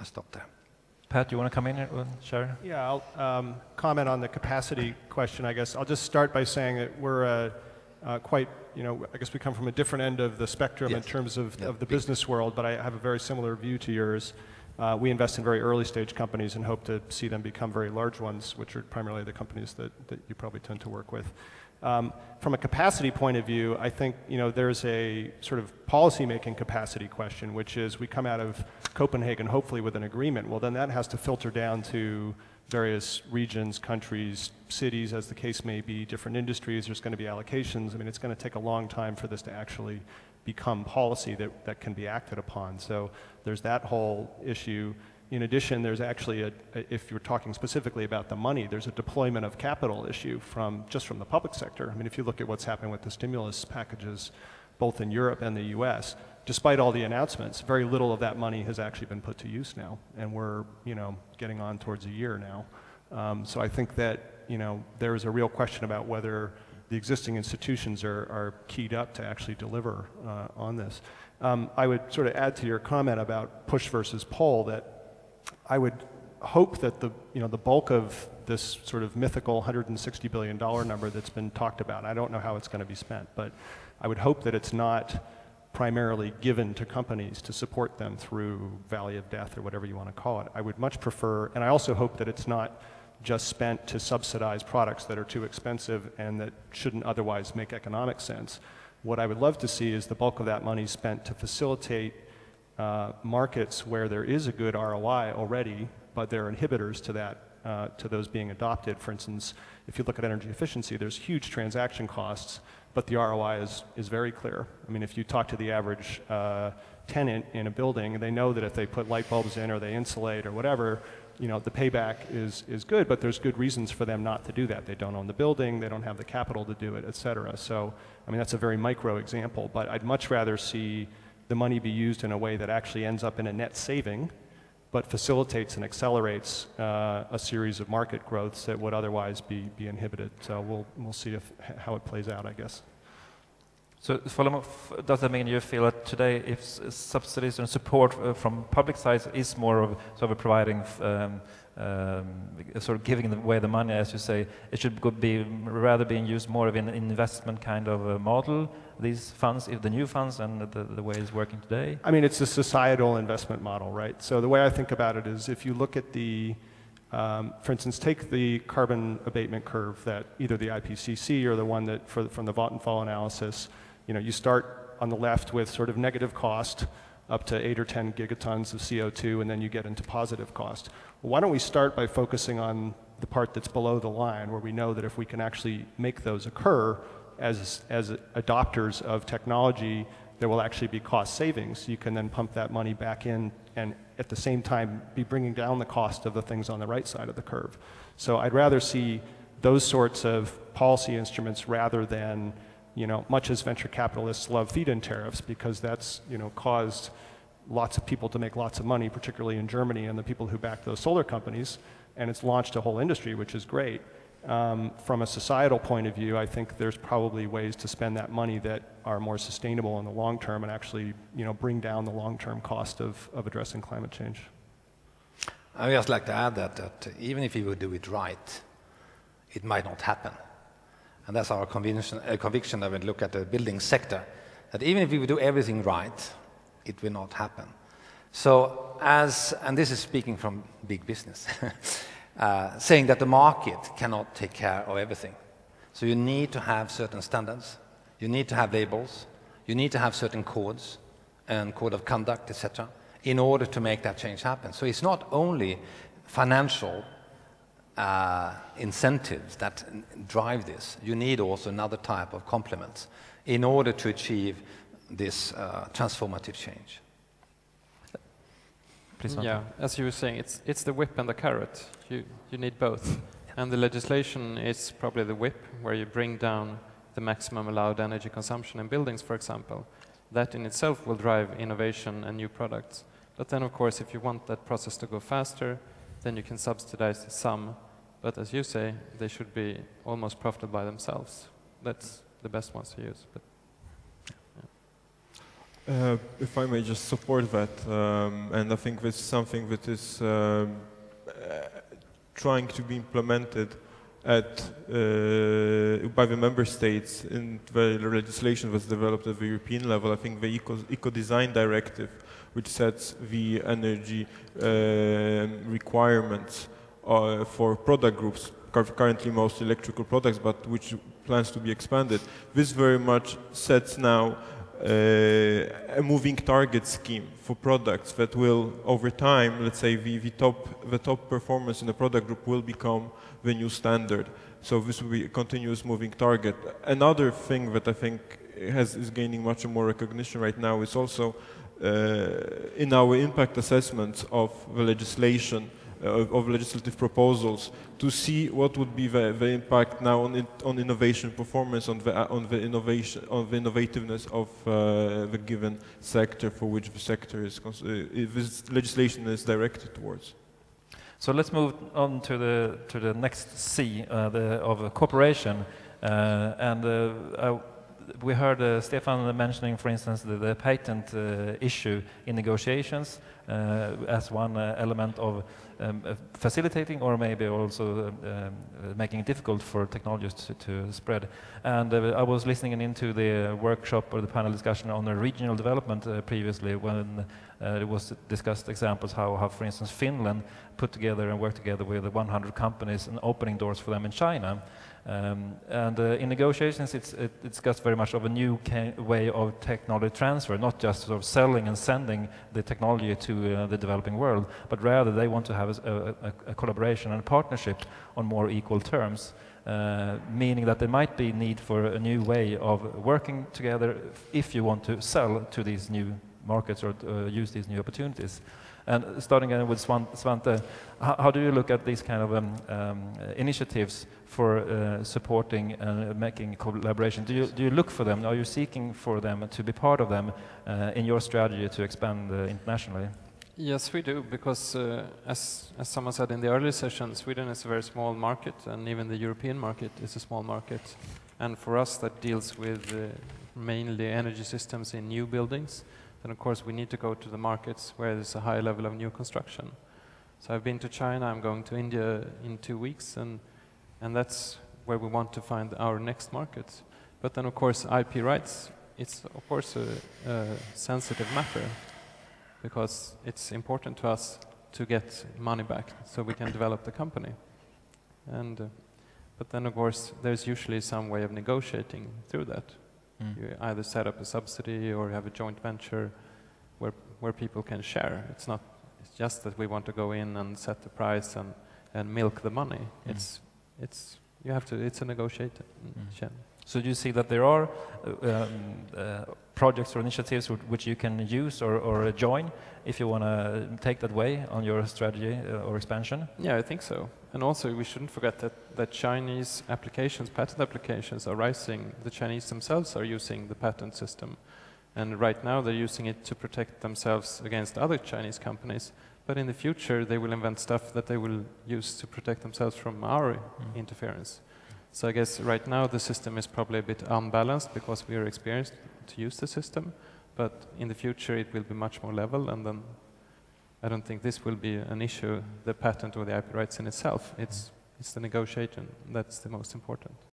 I stop there. Pat, do you want to come in and share? Yeah, I'll comment on the capacity question, I guess. I'll just start by saying that we're quite, I guess we come from a different end of the spectrum in terms of the business world, but I have a very similar view to yours. We invest in very early stage companies and hope to see them become very large ones, which are primarily the companies that you probably tend to work with. From a capacity point of view, I think there's a sort of policy-making capacity question, which is we come out of Copenhagen hopefully with an agreement. Well, then that has to filter down to various regions, countries, cities, as the case may be, different industries. There's going to be allocations. I mean, it's going to take a long time for this to actually become policy that can be acted upon. So there's that whole issue. In addition, there's actually, if you're talking specifically about the money, there's a deployment of capital issue just from the public sector. I mean, if you look at what's happening with the stimulus packages, both in Europe and the US, despite all the announcements, very little of that money has actually been put to use now. And we're, getting on towards a year now. So I think that, there's a real question about whether the existing institutions are keyed up to actually deliver on this. I would sort of add to your comment about push versus pull that I would hope that the bulk of this sort of mythical $160 billion number that's been talked about, I don't know how it's going to be spent, but I would hope that it's not primarily given to companies to support them through valley of death or whatever you want to call it. I would much prefer, and I also hope that it's not just spent to subsidize products that are too expensive and that shouldn't otherwise make economic sense. What I would love to see is the bulk of that money spent to facilitate markets where there is a good ROI already, but there are inhibitors to that, to those being adopted. For instance, if you look at energy efficiency, there's huge transaction costs, but the ROI is very clear. I mean, if you talk to the average tenant in a building, they know that if they put light bulbs in or they insulate or whatever, the payback is good, but there's good reasons for them not to do that. They don't own the building, they don't have the capital to do it, et cetera. So, I mean, that's a very micro example, but I'd much rather see the money be used in a way that actually ends up in a net saving, but facilitates and accelerates a series of market growths that would otherwise be inhibited. So we'll see how it plays out, I guess. So, does that mean you feel that today, if subsidies and support from public side is more of sort of providing, sort of giving away the money, as you say, it should be rather being used more of an investment kind of a model? These funds, if the new funds and the way it's working today? I mean, it's a societal investment model, right? So the way I think about it is if you look at the, for instance, take the carbon abatement curve that either the IPCC or the one that from the Vattenfall analysis, you start on the left with sort of negative cost up to 8 or 10 gigatons of CO2, and then you get into positive cost. Well, why don't we start by focusing on the part that's below the line, where we know that if we can actually make those occur as adopters of technology, there will actually be cost savings. You can then pump that money back in and at the same time be bringing down the cost of the things on the right side of the curve. So I'd rather see those sorts of policy instruments rather than, much as venture capitalists love feed-in tariffs, because that's, caused lots of people to make lots of money, particularly in Germany and the people who back those solar companies, and it's launched a whole industry, which is great. From a societal point of view, I think there's probably ways to spend that money that are more sustainable in the long term and actually, bring down the long-term cost of addressing climate change. I would just like to add that even if we would do it right, it might not happen. And that's our conviction that we look at the building sector, that even if we would do everything right, it will not happen. So and this is speaking from big business, saying that the market cannot take care of everything. So you need to have certain standards, you need to have labels, you need to have certain codes and code of conduct, etc., in order to make that change happen. So it's not only financial incentives that drive this. You need also another type of complements in order to achieve this transformative change. Yeah, as you were saying, it's the whip and the carrot. You need both. And the legislation is probably the whip, where you bring down the maximum allowed energy consumption in buildings, for example. That in itself will drive innovation and new products. But then, of course, if you want that process to go faster, then you can subsidize some. But as you say, they should be almost profitable by themselves. That's the best ones to use. But, If I may just support that, and I think this is something that is trying to be implemented by the member states in the legislation that's developed at the European level. I think the Eco-Design Directive, which sets the energy requirements for product groups, currently mostly electrical products, but which plans to be expanded. This very much sets now a moving target scheme for products that will, over time, let's say the top performance in the product group will become the new standard. So this will be a continuous moving target. Another thing that I think is gaining much more recognition right now is also in our impact assessments of the legislation, of legislative proposals, to see what would be the impact now on innovation performance, on the innovativeness of the given sector for which the sector is this legislation is directed towards. So let's move on to the next C of cooperation, we heard Stefan mentioning, for instance, the patent issue in negotiations as one element of facilitating or maybe also making it difficult for technologies to spread. And I was listening into the workshop or the panel discussion on the regional development previously when it was discussed examples how, for instance, Finland put together and worked together with 100 companies and opening doors for them in China. In negotiations, it's discussed very much of a new way of technology transfer, not just sort of selling and sending the technology to the developing world, but rather they want to have a collaboration and a partnership on more equal terms, meaning that there might be need for a new way of working together if you want to sell to these new markets or use these new opportunities. And starting with Svante, how do you look at these kind of initiatives for supporting and making collaboration? Do you look for them? Are you seeking for them to be part of them in your strategy to expand internationally? Yes, we do, because as someone said in the earlier session, Sweden is a very small market, and even the European market is a small market. And for us, that deals with mainly energy systems in new buildings. Then of course we need to go to the markets where there's a high level of new construction. So I've been to China, I'm going to India in 2 weeks, and that's where we want to find our next markets. But then of course IP rights, it's of course a sensitive matter, because it's important to us to get money back so we can develop the company. But then of course there's usually some way of negotiating through that. You either set up a subsidy or you have a joint venture where people can share. It's just that we want to go in and set the price and milk the money. It's a negotiation. So do you see that there are projects or initiatives which you can use or join if you want to take that way on your strategy or expansion? Yeah, I think so. And also we shouldn't forget that Chinese applications, patent applications are rising. The Chinese themselves are using the patent system. And right now they're using it to protect themselves against other Chinese companies. But in the future they will invent stuff that they will use to protect themselves from our interference. So I guess right now the system is probably a bit unbalanced because we are experienced to use the system, but in the future it will be much more level, and then I don't think this will be an issue, the patent or the IP rights in itself. It's the negotiation that's the most important.